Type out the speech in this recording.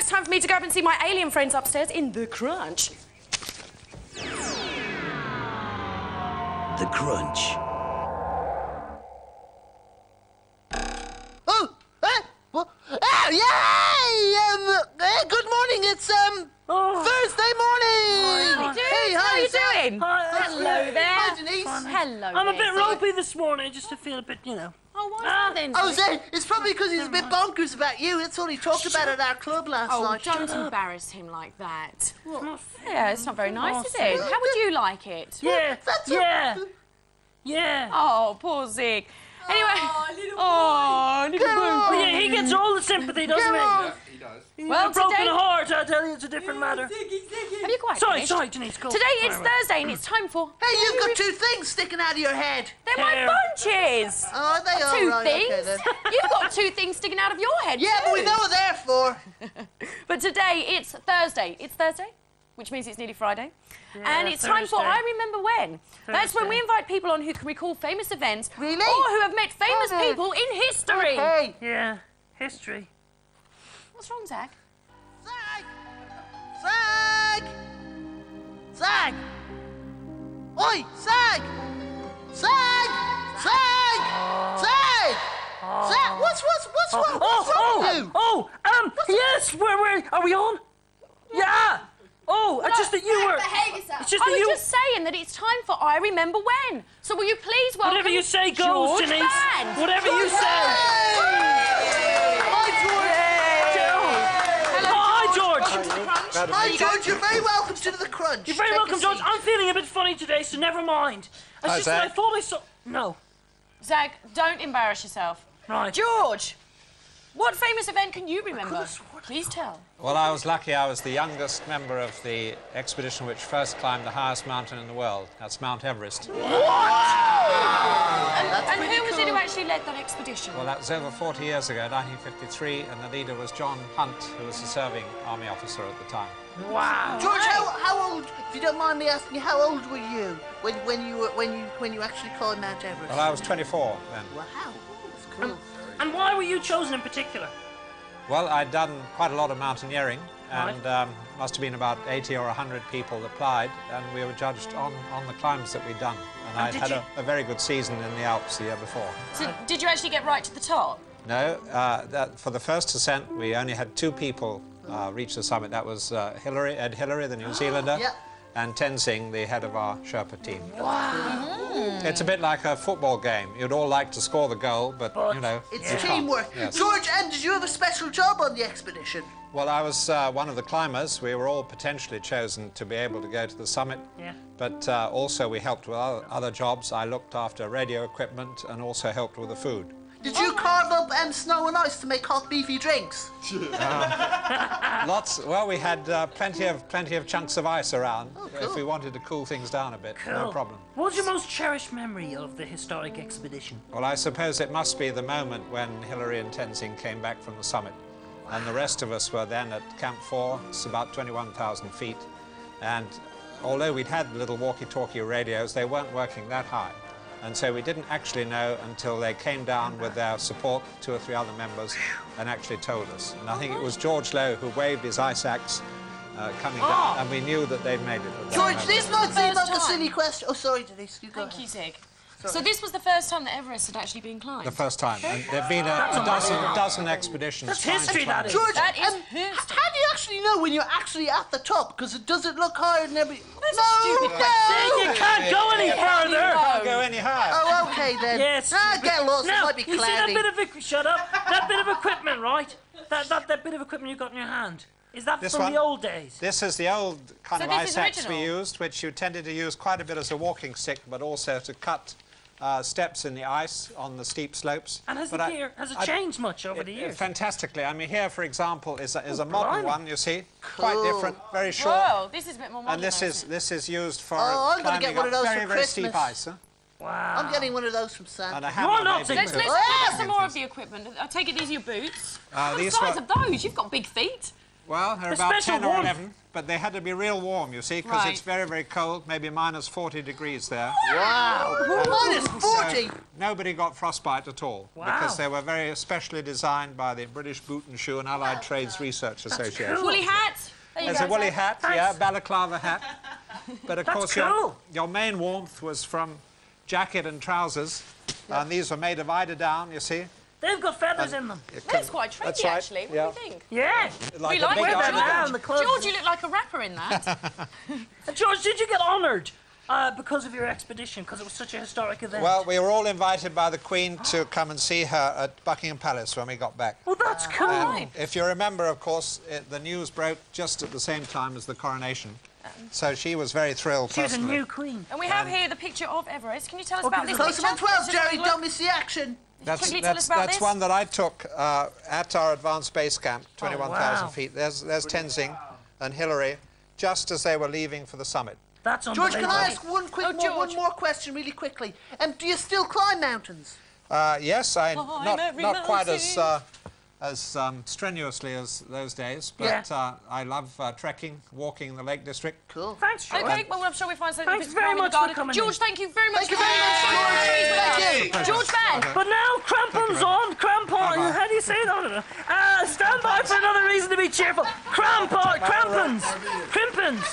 it's time for me to go up and see my alien friends upstairs in the Crunch. The Crunch. Oh, well, yay! Good morning. It's Thursday morning. Hey, how are you doing? Hello there. Hi, Denise. Hello. I'm a bit ropey this morning, just to feel a bit, you know. Oh, what's that then? Oh, Zed, it's probably because he's a bit bonkers about you. That's all he talked about at our club last night. Oh, don't embarrass him like that. What? Yeah, it's not very nice, is it? How would you like it? Yeah, That's yeah. Oh, poor Zig. Anyway. Little boy. Oh, yeah, he gets all the sympathy, doesn't he? on. He does. Well, A broken today... heart, I tell you, it's a different matter. Have you quite Sorry, finished? Denise, go. Today it's Thursday and it's time for... Hey, you've got two things sticking out of your head. They're my Hair. bunches. Oh, they are Two right. things. Okay, then. You've got two things sticking out of your head, Yeah, but we too. know what they're for. But today it's Thursday. It's Thursday, which means it's nearly Friday. And it's time for Thursday. I Remember When. That's when we Thursday. invite people on who can recall famous events Really? or who have met famous Okay. people in history. Hey, Yeah, history. What's wrong, Zach? Zag! Zag! Zag! Oi, Zag! Zag! Zag! Zag! Zag! What's wrong with you? Yes, where are we on? Yeah. Oh, it's just that you were. It's just I that was you. just saying that it's time for I Remember When. So will you please welcome Whatever you say goes, George Denise. Band. Whatever you say. Hi, George. Hi, George. Hi, George. You're very welcome to the Crunch. You're very Take a welcome, George. seat. I'm feeling a bit funny today, so never mind. It's just that I thought I saw. No. Zach, don't embarrass yourself. Right. George, what famous event can you remember? Please tell. Well, I was lucky. I was the youngest member of the expedition which first climbed the highest mountain in the world. That's Mount Everest. And who was it who actually led that expedition? Well, that was over 40 years ago, 1953, and the leader was John Hunt, who was a serving army officer at the time. Wow. George, how old? If you don't mind me asking, how old were you when you actually climbed Mount Everest? Well, I was 24 then. Wow, that's cool. And why were you chosen in particular? Well, I'd done quite a lot of mountaineering, Right. and must have been about 80 or 100 people applied, and we were judged on the climbs that we'd done. And I'd did had you- a very good season in the Alps the year before. So, did you actually get right to the top? No, for the first ascent, we only had two people reach the summit. That was Ed Hillary, the New Zealander, Yeah. and Tenzing, the head of our Sherpa team. Wow. It's a bit like a football game. You'd all like to score the goal, but you know, It's you can't. teamwork. Yes. George, and did you have a special job on the expedition? Well, I was one of the climbers. We were all potentially chosen to be able to go to the summit. Yeah. But also we helped with other jobs. I looked after radio equipment and also helped with the food. Did you carve up snow and ice to make hot beefy drinks? Lots. Well, we had plenty of chunks of ice around if we wanted to cool things down a bit. No Cool. problem. What's your most cherished memory of the historic expedition? Well, I suppose it must be the moment when Hillary and Tenzing came back from the summit. And the rest of us were then at Camp 4. It's about 21,000 feet. And although we'd had little walkie-talkie radios, they weren't working that high. And so we didn't actually know until they came down with their support, 2 or 3 other members, and actually told us. And I think it was George Lowe who waved his ice axe coming down, and we knew that they'd made it. at that George, moment. this might seem like a time. silly question. Oh, sorry, Denise. You go Thank ahead. you, Zig. So this was the first time that Everest had actually been climbed? The first time. And there've been a dozen expeditions. That's trying to history, climb that is. it. George, That is how history. do you actually know when you're actually at the top? Because does it look higher than every... That's a stupid You can't go any further. Can't go any higher. Oh, okay then. Yes. Get lost. It Now, might be you see that cloudy. bit of shut up. That bit of equipment, right? That bit of equipment you got in your hand. Is that This from one? the old days? This is the old kind So of this ice is axe we original? used, which you tended to use quite a bit as a walking stick, but also to cut steps in the ice on the steep slopes. And has But it changed much over the years? Fantastically. I mean, here, for example, is a modern blimey. one, you see. Quite different, very short. Whoa, this is a bit more modern. And this is used for Oh, I'm gonna climbing get one of up those very, for very steep Christmas. ice. Huh? Wow. I'm getting one of those from Santa. And a hammer, not maybe, taking Let's too. look at some more of the equipment. I take it these are your boots. These the size were- of those, you've got big feet. Well, they're The about special 10 or warmth. 11, but they had to be real warm, you see, because Right. it's very, very cold, maybe minus 40 degrees there. Wow. Minus 40. So nobody got frostbite at all, Wow. because they were very specially designed by the British Boot and Shoe and Allied Trades Research Association. cool. Woolly hat. There you There's go. a woolly hat, Thanks. yeah, balaclava hat. But of That's course, cool. your main warmth was from jacket and trousers, and these were made of eider-down, you see. They've got feathers in them. You That's can- quite trendy, that's right, actually. What yeah. do you think? Yeah. Like We a like big it, Wear them eider-down. now in the clubs. George, you look like a rapper in that. George, did you get honoured because of your expedition? Because it was such a historic event. Well, we were all invited by the Queen to come and see her at Buckingham Palace when we got back. well, that's cool. right. If you remember, of course, the news broke just at the same time as the coronation. So she was very thrilled She was a personally. new queen. And we have here the picture of Everest. Can you tell us Oh, about give this us Close picture? on 12, Just Jerry. look. Don't miss the action. Quickly tell us about That's this. one that I took at our advanced base camp, 21,000 wow. feet. There's Tenzing and Hillary, just as they were leaving for the summit. That's George, unbelievable. can I ask one George. more question really quickly? Do you still climb mountains? Yes, every not quite mountain. as strenuously as those days, but Yeah. I love trekking, walking in the Lake District. Cool. Thanks, George. Okay, well, I'm sure we find something. Thanks a bit very calm in the much for garden. coming George, in. thank you very much. Thank you very much, George. Thank you. George Van. But now, crampons on, crampons. How do you say that? Stand by for another reason to be cheerful. Crampons, crimpins.